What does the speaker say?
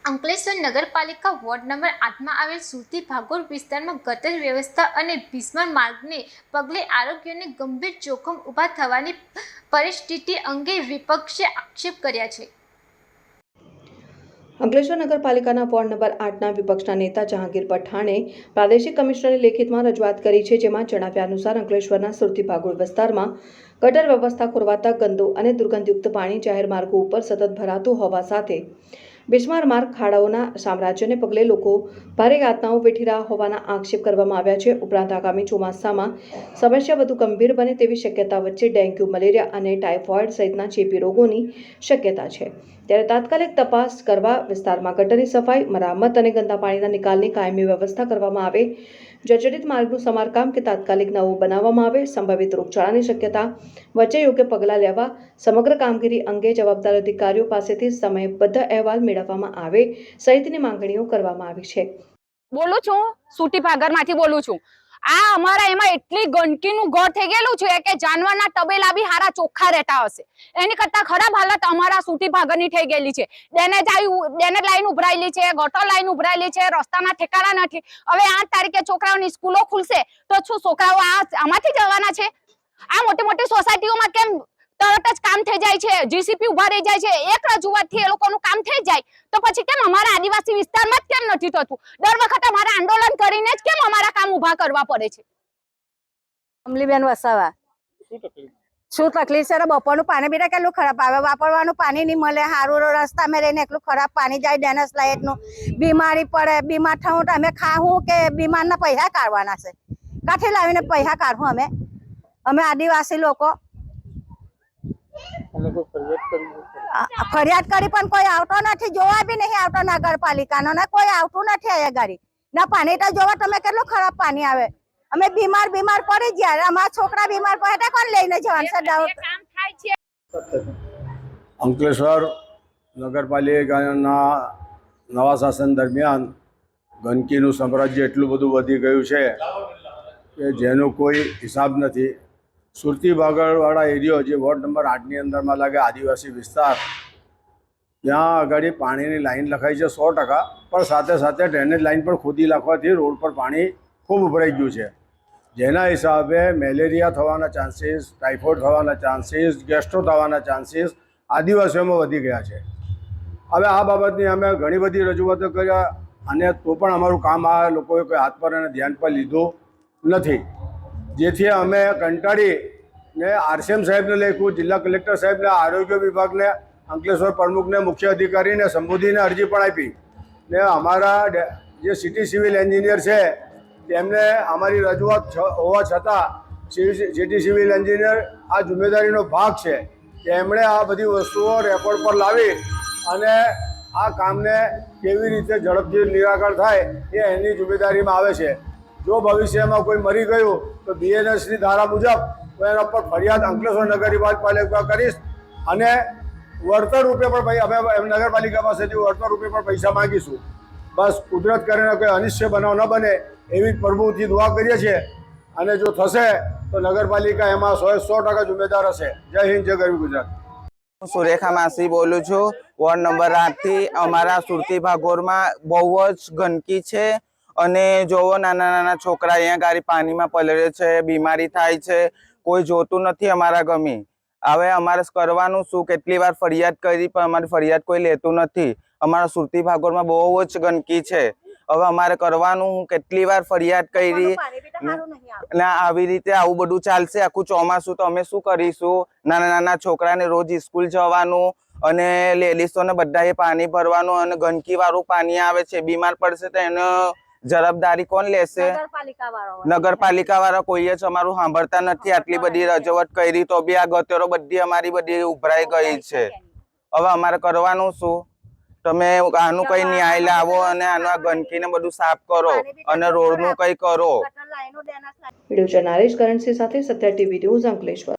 અંકલેશ્વર નગરપાલિકા ward number 8માં આવેલ સુરતી ભાગોળ વિસ્તારમાં ગટર વ્યવસ્થા અને ભીસ્મર માર્ગને પગલે આરોગ્યને ગંભીર જોખમ ઊભા થવાની પરિસ્થિતિ અંગે વિપક્ષે આક્ષેપ કર્યા છે। અંકલેશ્વર નગરપાલિકાના વોર્ડ નંબર 8ના વિપક્ષના નેતા જહાંગીર પઠાણે પ્રાદેશિક કમિશનરને લેખિતમાં રજૂઆત કરી છે, જેમાં જણાવ્યા અનુસાર અંકલેશ્વરના સુરતી ભાગોળ વિસ્તારમાં ગટર વ્યવસ્થા ખોરવાતા ગંદુ અને દુર્ગંધયુક્ત પાણી જાહેર માર્ગો ઉપર સતત ભરાતું હોવા સાથે બિસ્માર માર્ગ ખાડાઓના સામ્રાજ્યને પગલે લોકો ભારે યાતનાઓ વેઠી રહ્યા હોવાના આક્ષેપ કરવામાં આવ્યા છે। ઉપરાંત આગામી ચોમાસામાં સમસ્યા વધુ ગંભીર બને તેવી શક્યતા વચ્ચે ડેન્ગ્યુ, મલેરિયા અને ટાઇફોઇડ સહિતના ચેપી રોગોની શક્યતા છે, ત્યારે તાત્કાલિક તપાસ કરવા વિસ્તારમાં ગટરની સફાઈ, મરામત અને ગંદા પાણીના નિકાલની કાયમી વ્યવસ્થા કરવામાં આવે, જર્જરિત માર્ગનું સમારકામ કે તાત્કાલિક નવો બનાવવામાં આવે, સંભવિત રોગચાળાની શક્યતા વચ્ચે યોગ્ય પગલાં લેવા સમગ્ર કામગીરી અંગે જવાબદાર અધિકારીઓ પાસેથી સમયબદ્ધ અહેવાલ મેળવવામાં આવે સહિતની માંગણીઓ કરવામાં આવી છે। બોલું છું, સુરતી ભાગરમાંથી બોલું છું। આ અમારા એમાં એટલી ગંદકીનું ઘર થઈ ગયેલું છે કે જાનવરના તબેલા બી હારા ચોખ્ખા રહેતા હશે, એની કરતા ખરાબ હાલત અમારા સુરતી ભાગરની થઈ ગયેલી છે। ડેનેજ લાઈન ઉભરાયેલી છે, ગટર લાઈન ઉભરાયેલી છે, રસ્તાના ઠેકાણા નથી। હવે 8 તારીખે છોકરાઓની સ્કૂલો ખુલશે તો શું છોકરાઓ આમાંથી જવાના છે? આ મોટી મોટી સોસાયટીઓમાં કેમ તરત જ કામ થઈ જાય છે, જીસીપી ઉભા રહી જાય છે, એક રજૂઆતથી એ લોકોનું કામ થઈ જાય તો પછી કેમ અમારા આદિવાસી વિસ્તારમાં જ કેમ નથી થતું? દર વખતે અમારે આંદોલન કરીને જ કેમ અમારા કામ ઉભા કરવા પડે છે? અમલીબેન વસાવા, શું તકલીફ છે? બપોરનું પાણી બી કેટલું ખરાબ આવે, વાપરવાનું પાણી નહીં મળે, સારું રસ્તામાં રહીને એટલું ખરાબ પાણી જાય, ડેનેજ લાઈટનું બીમારી પડે, બીમાર થવું તો અમે ખાવું કે બીમારના પૈસા કાઢવાના છે? કાંઠે લાવીને પૈસા કાઢવું અમે આદિવાસી લોકો ફરિયાદ કરી પણ કોઈ આવતો નથી, જોવા બી નહીં આવતો નગરપાલિકાનો ને કોઈ આવતું નથી અહીંયા ગાડી ના પાણી તો જોવા તમે કેટલું ખરાબ પાણી આવે, અમે બીમાર પડી ગયા, અમારા છોકરા બીમાર પડે કોણ લઈને જવાનું છે? અંકલેશ્વર નગરપાલિકાના નવા શાસન દરમિયાન ગંદકીનું સામ્રાજ્ય એટલું બધું વધી ગયું છે કે જેનો કોઈ હિસાબ નથી। સુરતી ભાગળવાળા એરિયો જે વોર્ડ નંબર 8ની અંદરમાં લાગે, આદિવાસી વિસ્તાર, ત્યાં આગળ પાણીની લાઈન લખાઈ છે 100%, પણ સાથે સાથે ડ્રેનેજ લાઈન પણ ખોદી નાખવાથી રોડ પર પાણી ખૂબ ઉભરાઈ ગયું છે, જેના હિસાબે મેલેરિયા થવાના ચાન્સીસ, ટાઇફોઇડ થવાના ચાન્સીસ, ગેસ્ટ્રો થવાના ચાન્સીસ આદિવાસીઓમાં વધી ગયા છે। હવે આ બાબતની અમે ઘણી બધી રજૂઆતો કર્યા અને તો પણ અમારું કામ આ લોકોએ કોઈ હાથ પર અને ધ્યાન પર લીધું નથી, જેથી અમે કંટાળીને આરસીએમ સાહેબને લખ્યું, જિલ્લા કલેક્ટર સાહેબને, આરોગ્ય વિભાગને, અંકલેશ્વર પ્રમુખને, મુખ્ય અધિકારીને સંબોધીને અરજી પણ આપી ને અમારા જે સિટી સિવિલ એન્જિનિયર છે તેમને અમારી રજૂઆત હોવા છતાં સિટી સિવિલ એન્જિનિયર આ જિમ્મેદારીનો ભાગ છે કે એમણે આ બધી વસ્તુઓ રેકોર્ડ પર લાવી અને આ કામને કેવી રીતે ઝડપથી નિરાકરણ થાય એ એની જિમ્મેદારીમાં આવે છે। જો ભવિષ્યમાં કોઈ મરી ગયું તો બીએનએસની ધારા મુજબ હું એના પર ફરિયાદ અંકલેશ્વર નગરપાલિકા કરીશ અને વળતર રૂપે પણ અમે નગરપાલિકા પાસેથી વળતર રૂપે પણ પૈસા માંગીશું। બસ કુદરત કરીને કોઈ અનિશ્ચય બનાવ ન બને એવી પ્રભુથી દુઆ કરીએ છીએ અને જો થશે તો નગરપાલિકા એમાં 100% જિમ્મેદાર હશે। જય હિન્દ, જય ગરવી ગુજરાત। હું સુરેખા માસી બોલું છું, વોર્ડ નંબર 8થી। અમારા સુરતી ભાગોળમાં બહુ જ ગંદકી છે અને જોવો નાના નાના છોકરા અહીંયા ગાડી પાણીમાં પલળે છે, બીમારી થાય છે, કોઈ જોતું નથી અમારા ગમી। હવે અમારે કરવાનું શું? કેટલી વાર ફરિયાદ કરી પણ અમારી ફરિયાદ કોઈ લેતું નથી। અમારા સુરતી ભાગોળમાં બહુ જ ગંદકી છે, હવે અમારે કરવાનું હું? કેટલી વાર ફરિયાદ કરી ને આવી રીતે આવું બધું ચાલશે આખું ચોમાસું તો અમે શું કરીશું? નાના નાના છોકરાને રોજ સ્કૂલ જવાનું અને લેડીઝોને બધાએ પાણી ભરવાનું અને ગંદકી વાળું પાણી આવે છે, બીમાર પડશે તો એનો જવાબદારી કોણ લેશે? નગરપાલિકા વાળા કોઈ જ અમારું સાંભળતા નથી। આટલી બધી રજૂઆત કરી તો બી આ ગટરો બધી અમારી બધી ઉભરાઈ ગઈ છે। હવે અમારે કરવાનું શું? તમે આનું કઈ ન્યાય લાવો અને આનું આ ગંદકીને બધું સાફ કરો અને રોડનું કઈ કરો। વિડીયો જર્નાલિસ્ટ કરણસિંહ સાથે સત્ય ટીવી ન્યૂઝ અંકલેશ્વર।